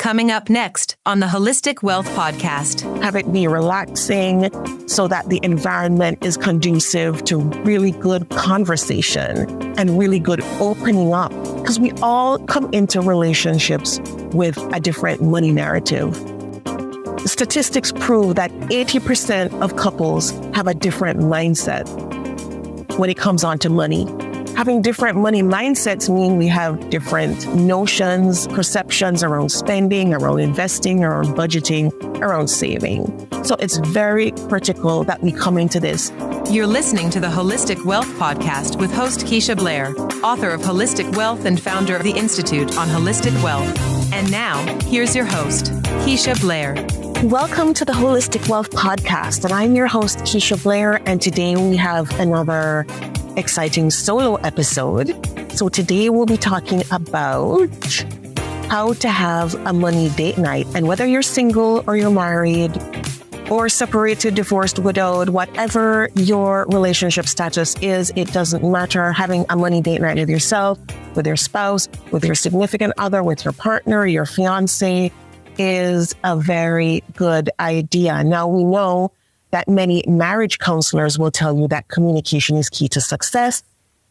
Coming up next on the Holistic Wealth Podcast. Have it be relaxing so that the environment is conducive to really good conversation and really good opening up. Because we all come into relationships with a different money narrative. Statistics prove that 80% of couples have a different mindset when it comes on to money. Having different money mindsets mean we have different notions, perceptions around spending, around investing, around budgeting, around saving. So it's very critical that we come into this. You're listening to the Holistic Wealth Podcast with host Keisha Blair, author of Holistic Wealth and founder of the Institute on Holistic Wealth. And now, here's your host, Keisha Blair. Welcome to the Holistic Wealth Podcast, and I'm your host, Keisha Blair, and today we have another exciting solo episode. So today we'll be talking about how to have a money date night. And whether you're single or you're married or separated, divorced, widowed, whatever your relationship status is, it doesn't matter. Having a money date night with yourself, with your spouse, with your significant other, with your partner, your fiance is a very good idea. Now we know that many marriage counselors will tell you that communication is key to success.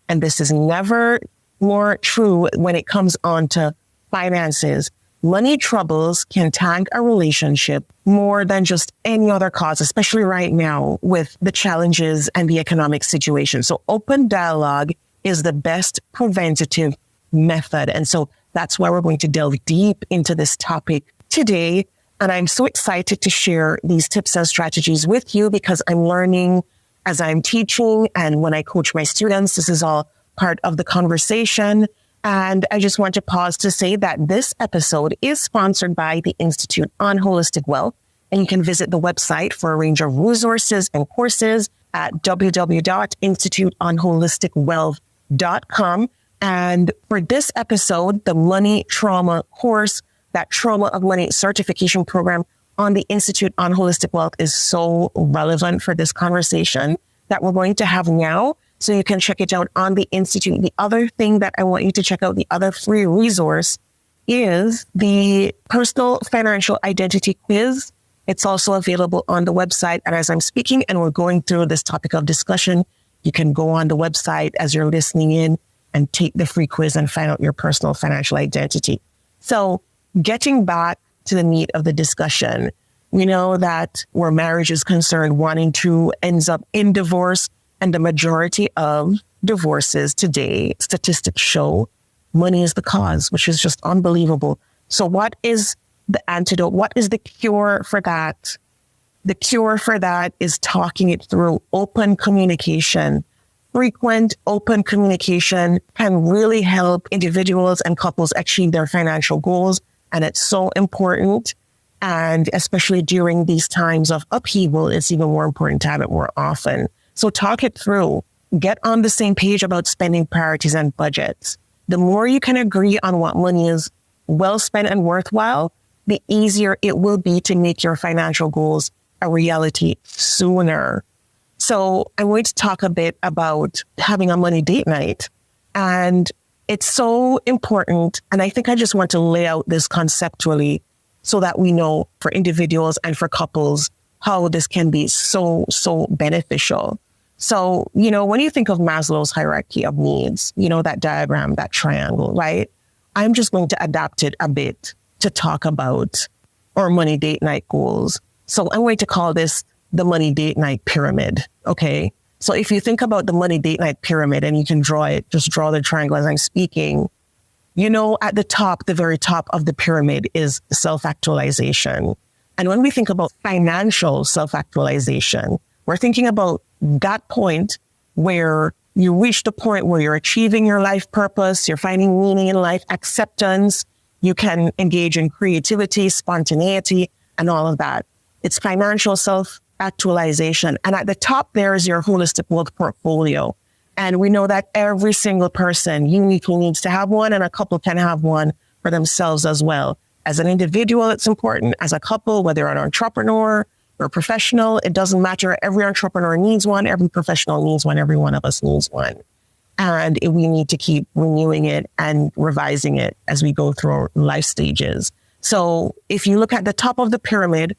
And this is never more true when it comes on to finances. Money troubles can tank a relationship more than just any other cause, especially right now with the challenges and the economic situation. So open dialogue is the best preventative method. And so that's why we're going to delve deep into this topic today. And I'm so excited to share these tips and strategies with you because I'm learning as I'm teaching. And when I coach my students, this is all part of the conversation. And I just want to pause to say that this episode is sponsored by the Institute on Holistic Wealth. And you can visit the website for a range of resources and courses at www.instituteonholisticwealth.com. And for this episode, the Money Trauma course, that Trauma of Money certification program on the Institute on Holistic Wealth is so relevant for this conversation that we're going to have now. So you can check it out on the Institute. The other thing that I want you to check out, the other free resource is the Personal Financial Identity Quiz. It's also available on the website. And as I'm speaking and we're going through this topic of discussion, you can go on the website as you're listening in and take the free quiz and find out your personal financial identity. So getting back to the meat of the discussion, we know that where marriage is concerned, 1 in 2 ends up in divorce. And the majority of divorces today, statistics show, money is the cause, which is just unbelievable. So what is the antidote? What is the cure for that? The cure for that is talking it through. Open communication. Frequent open communication can really help individuals and couples achieve their financial goals. And it's so important. And especially during these times of upheaval, it's even more important to have it more often. So talk it through. Get on the same page about spending priorities and budgets. The more you can agree on what money is well spent and worthwhile, the easier it will be to make your financial goals a reality sooner. So I'm going to talk a bit about having a money date night. And it's so important. And I think I just want to lay out this conceptually so that we know for individuals and for couples how this can be so beneficial. So, when you think of Maslow's hierarchy of needs, that diagram, that triangle, right? I'm just going to adapt it a bit to talk about our money date night goals. So I'm going to call this the money date night pyramid. Okay. So if you think about the money date night pyramid and you can draw it, just draw the triangle as I'm speaking, at the top, the very top of the pyramid is self-actualization. And when we think about financial self-actualization, we're thinking about that point where you reach the point where you're achieving your life purpose, you're finding meaning in life, acceptance, you can engage in creativity, spontaneity, and all of that. It's financial self-actualization. And at the top, there is your holistic wealth portfolio. And we know that every single person uniquely needs to have one, and a couple can have one for themselves as well. As an individual, it's important. As a couple, whether you're an entrepreneur or a professional, it doesn't matter. Every entrepreneur needs one. Every professional needs one. Every one of us needs one. And we need to keep renewing it and revising it as we go through our life stages. So if you look at the top of the pyramid,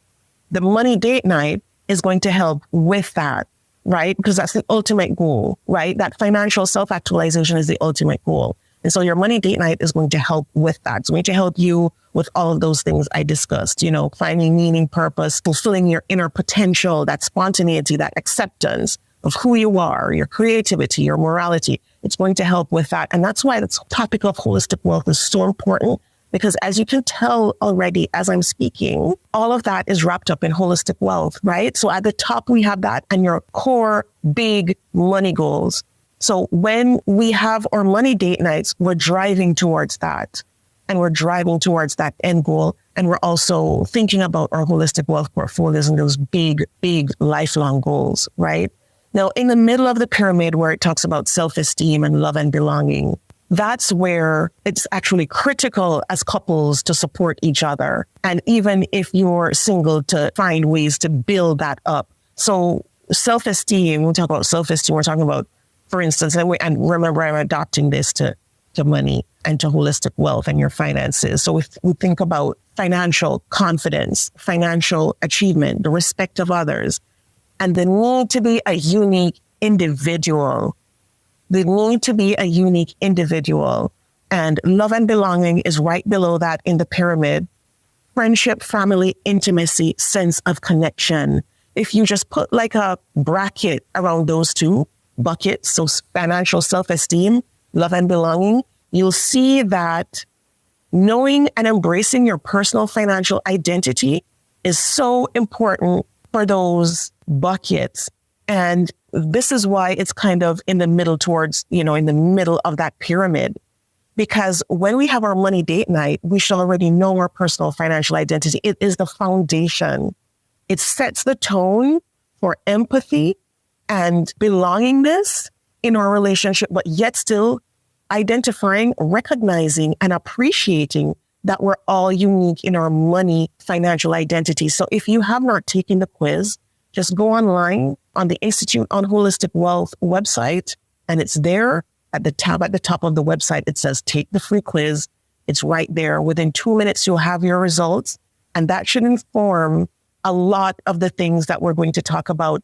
the money date night is going to help with that, right? Because that's the ultimate goal, right? That financial self-actualization is the ultimate goal. And so your money date night is going to help with that. It's going to help you with all of those things I discussed, finding meaning, purpose, fulfilling your inner potential, that spontaneity, that acceptance of who you are, your creativity, your morality. It's going to help with that. And that's why the topic of holistic wealth is so important, because as you can tell already as I'm speaking, all of that is wrapped up in holistic wealth, right? So at the top, we have that and your core big money goals. So when we have our money date nights, we're driving towards that, and we're driving towards that end goal. And we're also thinking about our holistic wealth portfolios and those big, big lifelong goals, right? Now, in the middle of the pyramid where it talks about self-esteem and love and belonging, that's where it's actually critical as couples to support each other. And even if you're single, to find ways to build that up. So self-esteem, we talk about self-esteem, we're talking about, for instance, and remember, I'm adopting this to money and to holistic wealth and your finances. So if we think about financial confidence, financial achievement, the respect of others, and the need to be a unique individual, and love and belonging is right below that in the pyramid. Friendship, family, intimacy, sense of connection. If you just put like a bracket around those two buckets, so financial self-esteem, love and belonging, you'll see that knowing and embracing your personal financial identity is so important for those buckets. And this is why it's kind of in the middle towards, in the middle of that pyramid. Because when we have our money date night, we should already know our personal financial identity. It is the foundation. It sets the tone for empathy and belongingness in our relationship, but yet still identifying, recognizing, and appreciating that we're all unique in our money financial identity. So if you have not taken the quiz, just go online on the Institute on Holistic Wealth website, and it's there at the tab at the top of the website. It says, take the free quiz. It's right there. Within 2 minutes, you'll have your results. And that should inform a lot of the things that we're going to talk about.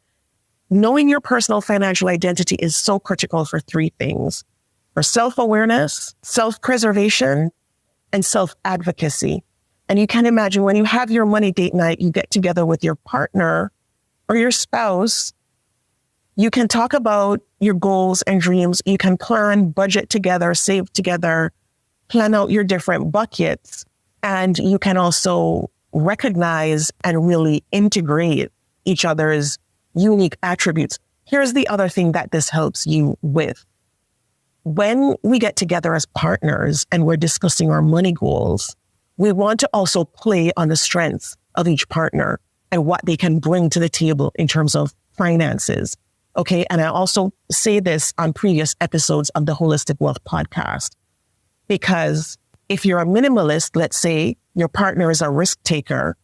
Knowing your personal financial identity is so critical for three things: for self-awareness, self-preservation, and self-advocacy. And you can imagine when you have your money date night, you get together with your partner or your spouse, you can talk about your goals and dreams. You can plan, budget together, save together, plan out your different buckets. And you can also recognize and really integrate each other's unique attributes. Here's the other thing that this helps you with. When we get together as partners and we're discussing our money goals, we want to also play on the strengths of each partner and what they can bring to the table in terms of finances. Okay. And I also say this on previous episodes of the Holistic Wealth podcast, because if you're a minimalist, let's say your partner is a risk taker,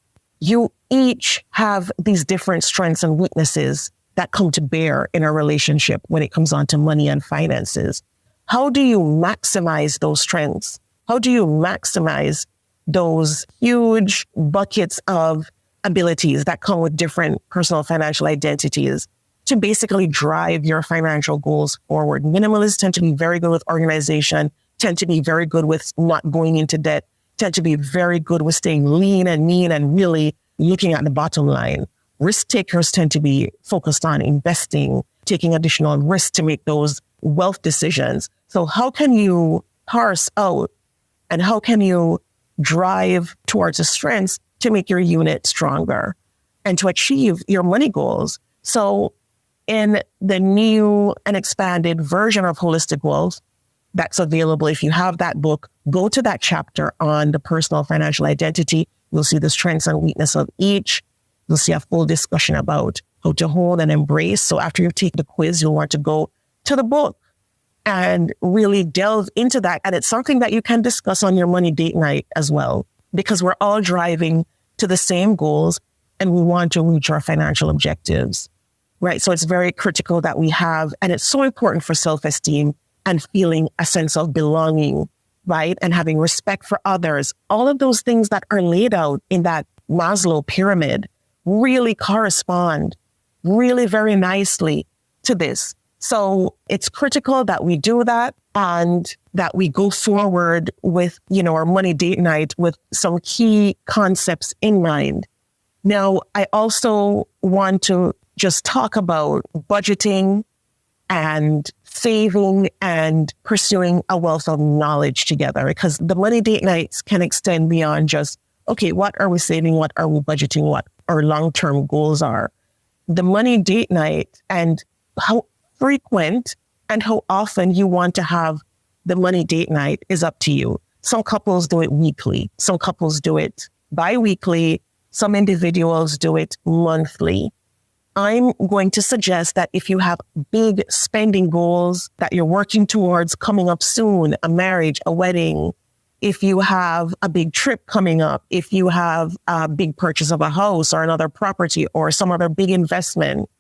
you each have these different strengths and weaknesses that come to bear in a relationship when it comes on to money and finances. How do you maximize those strengths? How do you maximize those huge buckets of abilities that come with different personal financial identities to basically drive your financial goals forward? Minimalists tend to be very good with organization, tend to be very good with not going into debt, tend to be very good with staying lean and mean and really looking at the bottom line. Risk takers tend to be focused on investing, taking additional risks to make those wealth decisions. So how can you parse out and how can you drive towards the strengths to make your unit stronger and to achieve your money goals? So in the new and expanded version of Holistic Wealth that's available, if you have that book, go to that chapter on the personal financial identity. You'll see the strengths and weakness of each. You'll see a full discussion about how to hold and embrace. So after you take the quiz, you'll want to go to the book and really delve into that. And it's something that you can discuss on your money date night as well, because we're all driving to the same goals and we want to reach our financial objectives, right? So it's very critical that we have, and it's so important for self-esteem and feeling a sense of belonging right? And having respect for others. All of those things that are laid out in that Maslow pyramid really correspond really very nicely to this. So it's critical that we do that and that we go forward with, our money date night with some key concepts in mind. Now, I also want to just talk about budgeting and saving and pursuing a wealth of knowledge together, because the money date nights can extend beyond just, okay, what are we saving? What are we budgeting? What our long-term goals are? The money date night and how frequent and how often you want to have the money date night is up to you. Some couples do it weekly. Some couples do it bi-weekly. Some individuals do it monthly. I'm going to suggest that if you have big spending goals that you're working towards coming up soon, a marriage, a wedding, if you have a big trip coming up, if you have a big purchase of a house or another property or some other big investment,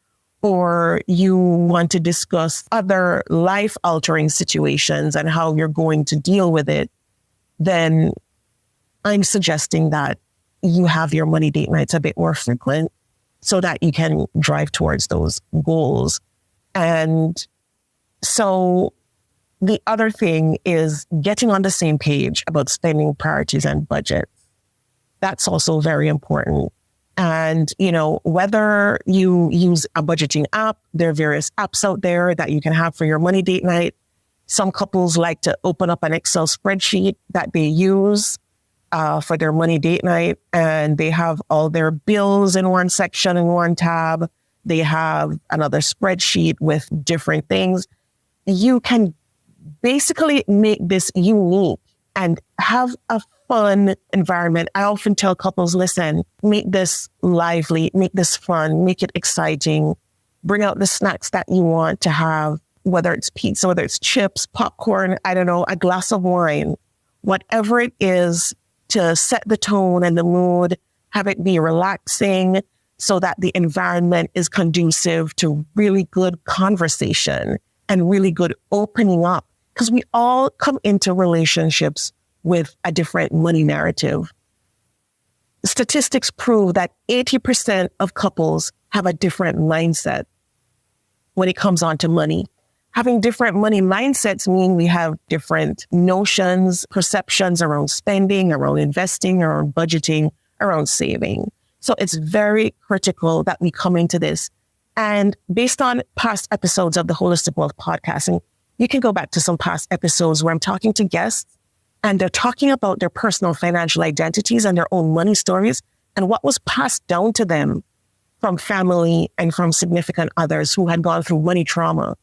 or you want to discuss other life-altering situations and how you're going to deal with it, then I'm suggesting that you have your money date nights a bit more frequent so that you can drive towards those goals. And so the other thing is getting on the same page about spending priorities and budgets. That's also very important. And, whether you use a budgeting app, there are various apps out there that you can have for your money date night. Some couples like to open up an Excel spreadsheet that they use for their money date night, and they have all their bills in one section, in one tab. They have another spreadsheet with different things. You can basically make this unique and have a fun environment. I often tell couples, listen, make this lively, make this fun, make it exciting, bring out the snacks that you want to have, whether it's pizza, whether it's chips, popcorn, I don't know, a glass of wine, whatever it is to set the tone and the mood, have it be relaxing so that the environment is conducive to really good conversation and really good opening up. Because we all come into relationships with a different money narrative. Statistics prove that 80% of couples have a different mindset when it comes on to money. Having different money mindsets mean we have different notions, perceptions around spending, around investing, around budgeting, around saving. So it's very critical that we come into this. And based on past episodes of the Holistic Wealth Podcast, and you can go back to some past episodes where I'm talking to guests and they're talking about their personal financial identities and their own money stories and what was passed down to them from family and from significant others who had gone through money trauma.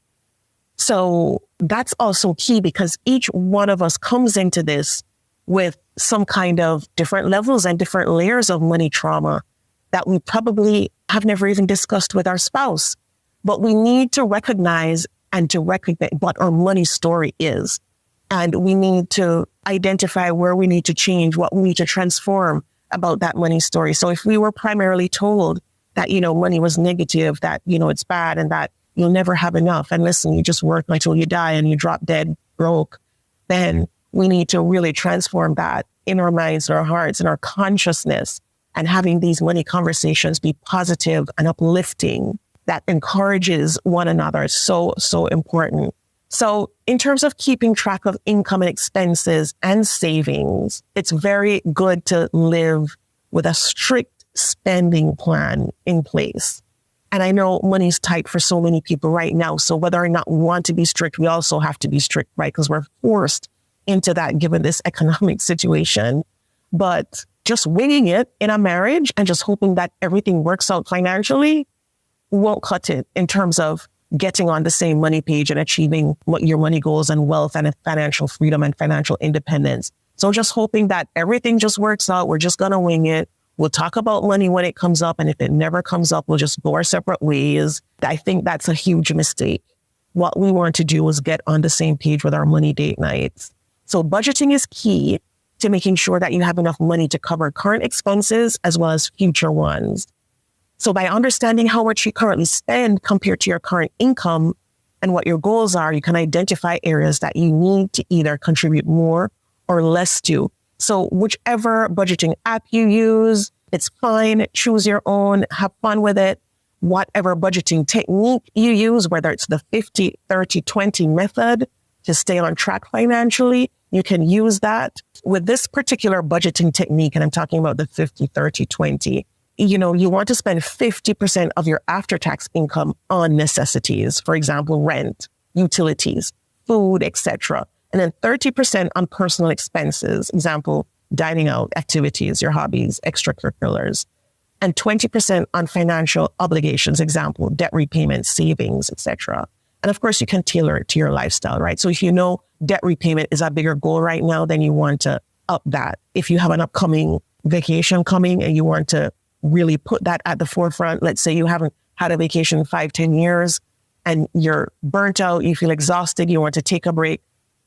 So that's also key because each one of us comes into this with some kind of different levels and different layers of money trauma that we probably have never even discussed with our spouse. But we need to recognize what our money story is. And we need to identify where we need to change, what we need to transform about that money story. So if we were primarily told that, money was negative, that, it's bad and that you'll never have enough. And listen, you just work until you die and you drop dead broke. Then we need to really transform that in our minds, in our hearts, in our consciousness, and having these money conversations be positive and uplifting that encourages one another. So important. So in terms of keeping track of income and expenses and savings, it's very good to live with a strict spending plan in place. And I know money's tight for so many people right now. So whether or not we want to be strict, we also have to be strict, right? Because we're forced into that given this economic situation. But just winging it in a marriage and just hoping that everything works out financially won't cut it in terms of getting on the same money page and achieving what your money goals and wealth and financial freedom and financial independence. So just hoping that everything just works out. We're just going to wing it. We'll talk about money when it comes up. And if it never comes up, we'll just go our separate ways. I think that's a huge mistake. What we want to do is get on the same page with our money date nights. So budgeting is key to making sure that you have enough money to cover current expenses as well as future ones. So by understanding how much you currently spend compared to your current income and what your goals are, you can identify areas that you need to either contribute more or less to. So whichever budgeting app you use, it's fine. Choose your own, have fun with it. Whatever budgeting technique you use, whether it's the 50, 30, 20 method to stay on track financially, you can use that. With this particular budgeting technique, and I'm talking about the 50, 30, 20, you want to spend 50% of your after-tax income on necessities, for example, rent, utilities, food, etc. And then 30% on personal expenses, example, dining out, activities, your hobbies, extracurriculars, and 20% on financial obligations, example, debt repayment, savings, etc. And of course, you can tailor it to your lifestyle, right? So if you know debt repayment is a bigger goal right now, then you want to up that. If you have an upcoming vacation coming and you want to really put that at the forefront, let's say you haven't had a vacation in 5-10 years and you're burnt out, you feel exhausted, you want to take a break,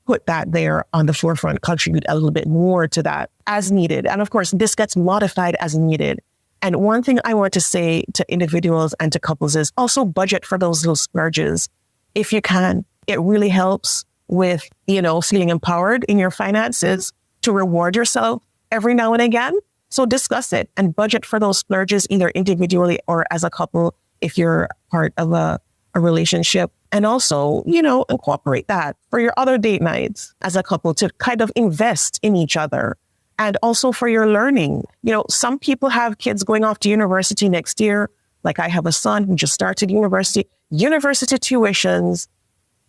put that there on the forefront, contribute a little bit more to that as needed. And of course, this gets modified as needed. And one thing I want to say to individuals and to couples is also budget for those little splurges. If you can, it really helps with, feeling empowered in your finances to reward yourself every now and again. So discuss it and budget for those splurges, either individually or as a couple, if you're part of a relationship. And also, incorporate that for your other date nights as a couple to kind of invest in each other. And also for your learning. Some people have kids going off to university next year. Like I have a son who just started university. University tuitions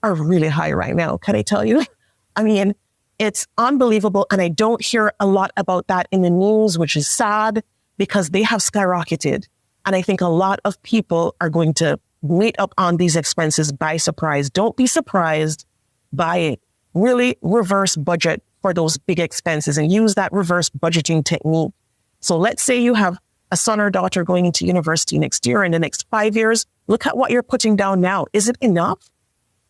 are really high right now. Can I tell you? I mean, it's unbelievable. And I don't hear a lot about that in the news, which is sad because they have skyrocketed. And I think a lot of people are going to wait up on these expenses by surprise. Don't be surprised by it. Really reverse budget for those big expenses and use that reverse budgeting technique. So let's say you have a son or daughter going into university next year. In the next 5 years, look at what you're putting down now. Is it enough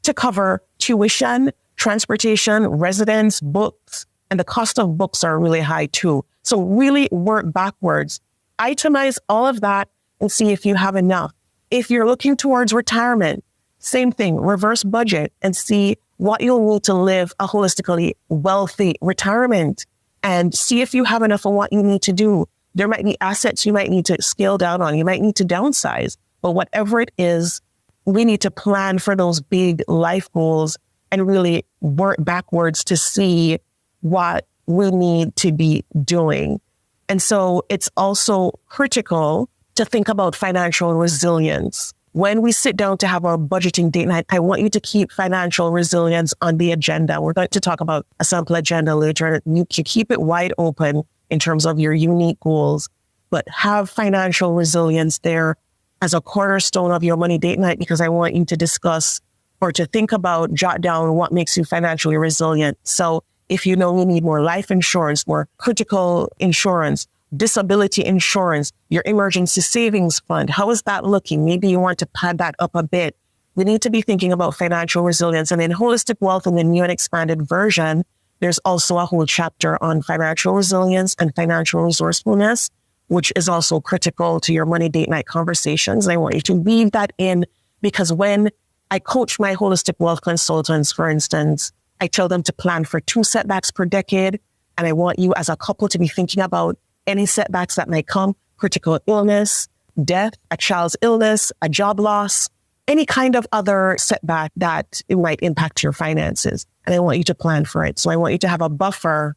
to cover tuition, transportation, residence, books? And the cost of books are really high too. So really work backwards. Itemize all of that and see if you have enough. If you're looking towards retirement, same thing, reverse budget and see what you'll need to live a holistically wealthy retirement and see if you have enough of what you need to do. There might be assets you might need to scale down on. You might need to downsize, but whatever it is, we need to plan for those big life goals and really work backwards to see what we need to be doing. And so it's also critical to think about financial resilience. When we sit down to have our budgeting date night, I want you to keep financial resilience on the agenda. We're going to talk about a sample agenda later. You can keep it wide open in terms of your unique goals, but have financial resilience there as a cornerstone of your money date night, because I want you to discuss or to think about, jot down what makes you financially resilient. So if you know you need more life insurance, more critical insurance, disability insurance, your emergency savings fund, how is that looking? Maybe you want to pad that up a bit. We need to be thinking about financial resilience. And in Holistic Wealth, in the new and expanded version, there's also a whole chapter on financial resilience and financial resourcefulness, which is also critical to your money date night conversations. And I want you to weave that in, because when I coach my holistic wealth consultants, for instance, I tell them to plan for 2 setbacks per decade. And I want you as a couple to be thinking about any setbacks that may come, critical illness, death, a child's illness, a job loss, any kind of other setback that it might impact your finances. And I want you to plan for it. So I want you to have a buffer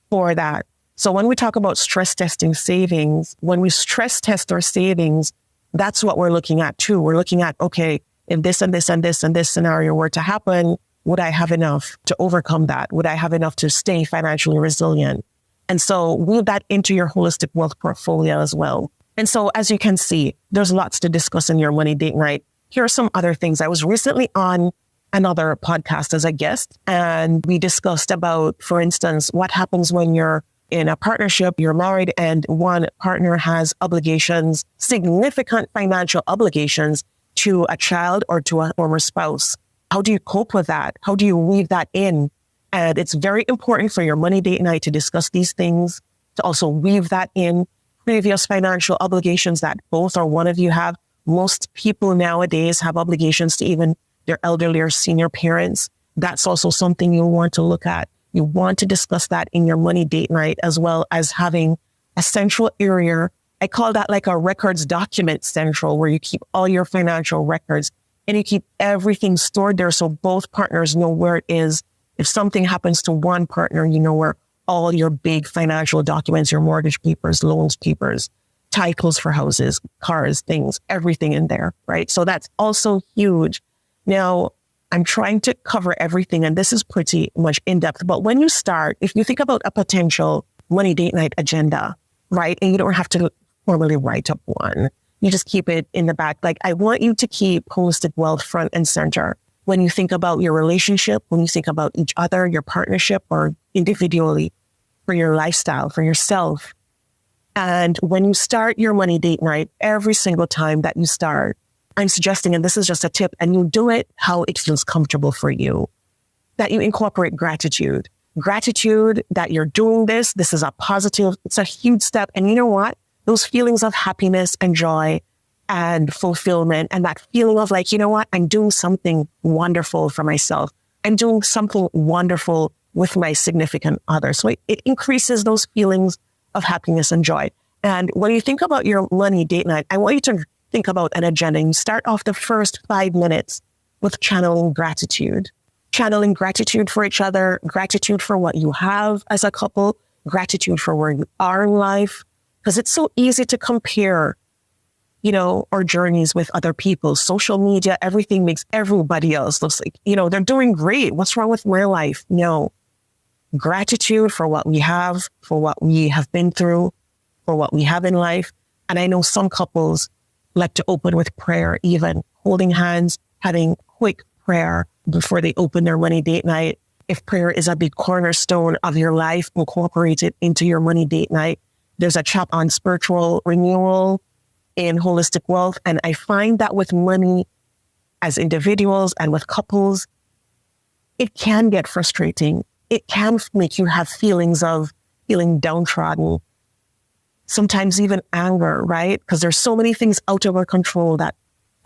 for that. So when we talk about stress testing savings, when we stress test our savings, that's what we're looking at too. We're looking at, okay, if this and this and this and this scenario were to happen, would I have enough to overcome that? Would I have enough to stay financially resilient? And so weave that into your holistic wealth portfolio as well. And so as you can see, there's lots to discuss in your money date night. Here are some other things. I was recently on another podcast as a guest, and we discussed about, for instance, what happens when you're in a partnership, you're married, and one partner has obligations, significant financial obligations to a child or to a former spouse. How do you cope with that? How do you weave that in? And it's very important for your money date night to discuss these things, to also weave that in. Previous financial obligations that both or one of you have. Most people nowadays have obligations to even their elderly or senior parents. That's also something you'll want to look at. You want to discuss that in your money date night, as well as having a central area. I call that like a records document central, where you keep all your financial records and you keep everything stored there so both partners know where it is. If something happens to one partner, you know where all your big financial documents, your mortgage papers, loans papers, titles for houses, cars, things, everything in there, right? So that's also huge. Now, I'm trying to cover everything, and this is pretty much in depth. But when you start, if you think about a potential money date night agenda, right? And you don't have to formally write up one. You just keep it in the back. Like, I want you to keep holistic wealth front and center when you think about your relationship, when you think about each other, your partnership, or individually, for your lifestyle, for yourself. And when you start your money date night, every single time that you start, I'm suggesting, and this is just a tip, and you do it how it feels comfortable for you, that you incorporate gratitude. Gratitude that you're doing this. This is a positive, it's a huge step. And you know what? Those feelings of happiness and joy and fulfillment, and that feeling of like, you know what? I'm doing something wonderful for myself. I'm doing something wonderful with my significant other. So it increases those feelings of happiness and joy. And when you think about your money date night, I want you to think about an agenda. And you start off the first 5 minutes with channeling gratitude. Channeling gratitude for each other, gratitude for what you have as a couple, gratitude for where you are in life. Because it's so easy to compare, our journeys with other people. Social media, everything makes everybody else looks like, they're doing great. What's wrong with my life? No. Gratitude for what we have, for what we have been through, for what we have in life. And I know some couples like to open with prayer, even holding hands, having quick prayer before they open their money date night. If prayer is a big cornerstone of your life, incorporate it into your money date night. There's a chapter on spiritual renewal in holistic wealth. And I find that with money as individuals and with couples, it can get frustrating. It can make you have feelings of feeling downtrodden, sometimes even anger, right? Because there's so many things out of our control that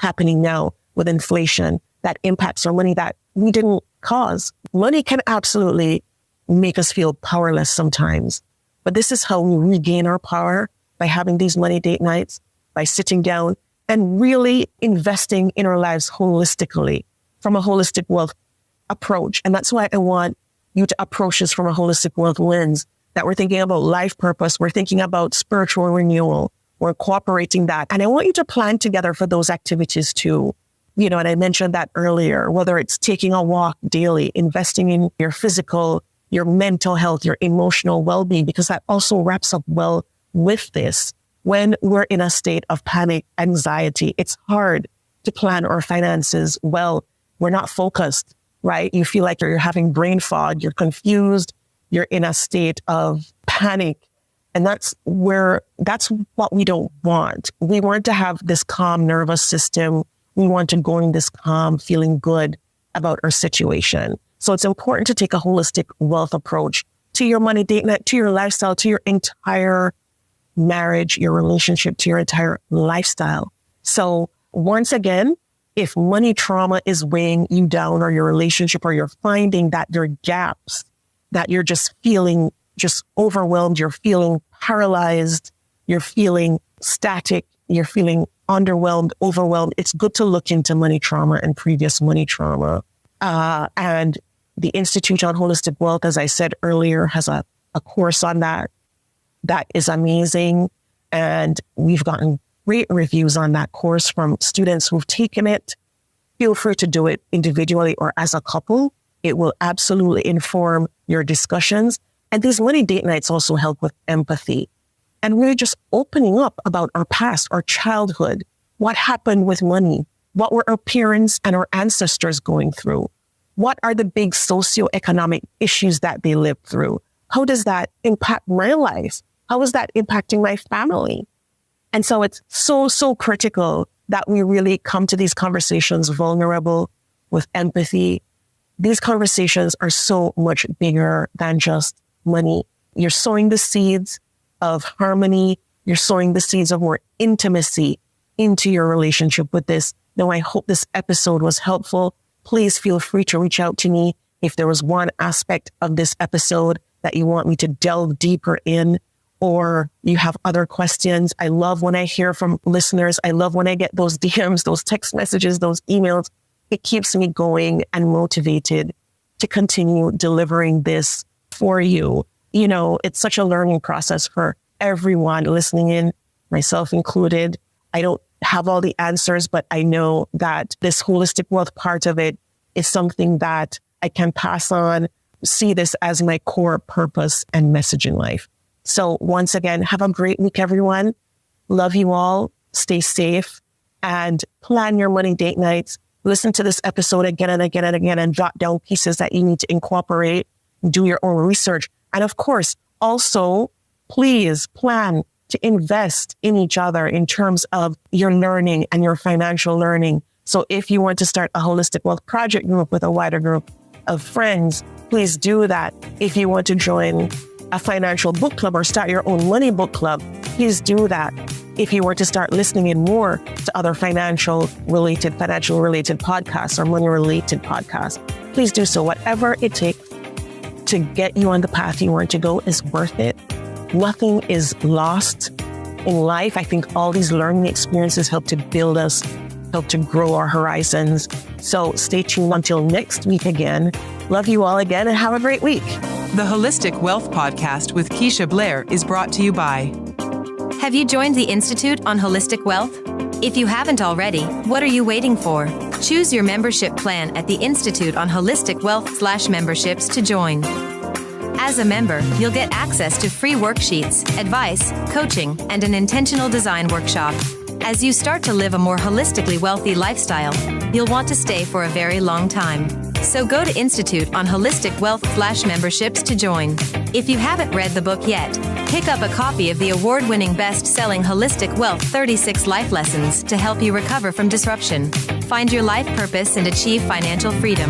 happening now with inflation that impacts our money that we didn't cause. Money can absolutely make us feel powerless sometimes. But this is how we regain our power, by having these money date nights, by sitting down and really investing in our lives holistically, from a holistic wealth approach. And that's why I want you to approach this from a holistic wealth lens, that we're thinking about life purpose. We're thinking about spiritual renewal. We're incorporating that. And I want you to plan together for those activities too. And I mentioned that earlier, whether it's taking a walk daily, investing in your physical, your mental health, your emotional well-being, because that also wraps up well with this. When we're in a state of panic, anxiety, it's hard to plan our finances well. We're not focused, right? You feel like you're having brain fog, you're confused, you're in a state of panic. And that's what we don't want. We want to have this calm nervous system. We want to go in this calm, feeling good about our situation. So it's important to take a holistic wealth approach to your money date night, to your lifestyle, to your entire marriage, your relationship, to your entire lifestyle. So once again, if money trauma is weighing you down, or your relationship, or you're finding that there are gaps, that you're just feeling just overwhelmed, you're feeling paralyzed, you're feeling static, you're feeling underwhelmed, overwhelmed, it's good to look into money trauma and previous money trauma. And the Institute on Holistic Wealth, as I said earlier, has a course on that. That is amazing. And we've gotten great reviews on that course from students who've taken it. Feel free to do it individually or as a couple. It will absolutely inform your discussions. And these money date nights also help with empathy. And we're just opening up about our past, our childhood, what happened with money, what were our parents and our ancestors going through, what are the big socioeconomic issues that they lived through, how does that impact my life, how is that impacting my family? And so it's so critical that we really come to these conversations vulnerable, with empathy. These conversations are so much bigger than just money. You're sowing the seeds of harmony. You're sowing the seeds of more intimacy into your relationship with this. Now, I hope this episode was helpful. Please feel free to reach out to me If there was one aspect of this episode that you want me to delve deeper in, or you have other questions, I love when I hear from listeners. I love when I get those DMs, those text messages, those emails. It keeps me going and motivated to continue delivering this for you. You know, it's such a learning process for everyone listening in, myself included. I don't have all the answers, but I know that this holistic wealth part of it is something that I can pass on, see this as my core purpose and message in life. So once again, have a great week, everyone. Love you all. Stay safe and plan your money date nights. Listen to this episode again and again and again and jot down pieces that you need to incorporate. Do your own research. And of course, also, please plan to invest in each other in terms of your learning and your financial learning. So if you want to start a holistic wealth project group with a wider group of friends, please do that. If you want to join a financial book club or start your own money book club, please do that. If you were to start listening in more to other financial related podcasts or money related podcasts, please do so. Whatever it takes to get you on the path you want to go is worth it. Nothing is lost in life. I think all these learning experiences help to build us, help to grow our horizons. So stay tuned until next week again. Love you all again and have a great week. The Holistic Wealth Podcast with Keisha Blair is brought to you by... Have you joined the Institute on Holistic Wealth? If you haven't already, what are you waiting for? Choose your membership plan at the Institute on Holistic Wealth/memberships to join. As a member, you'll get access to free worksheets, advice, coaching, and an intentional design workshop. As you start to live a more holistically wealthy lifestyle, you'll want to stay for a very long time. So go to Institute on Holistic Wealth/memberships to join. If you haven't read the book yet, pick up a copy of the award-winning best-selling Holistic Wealth 36 Life Lessons to help you recover from disruption, find your life purpose, and achieve financial freedom.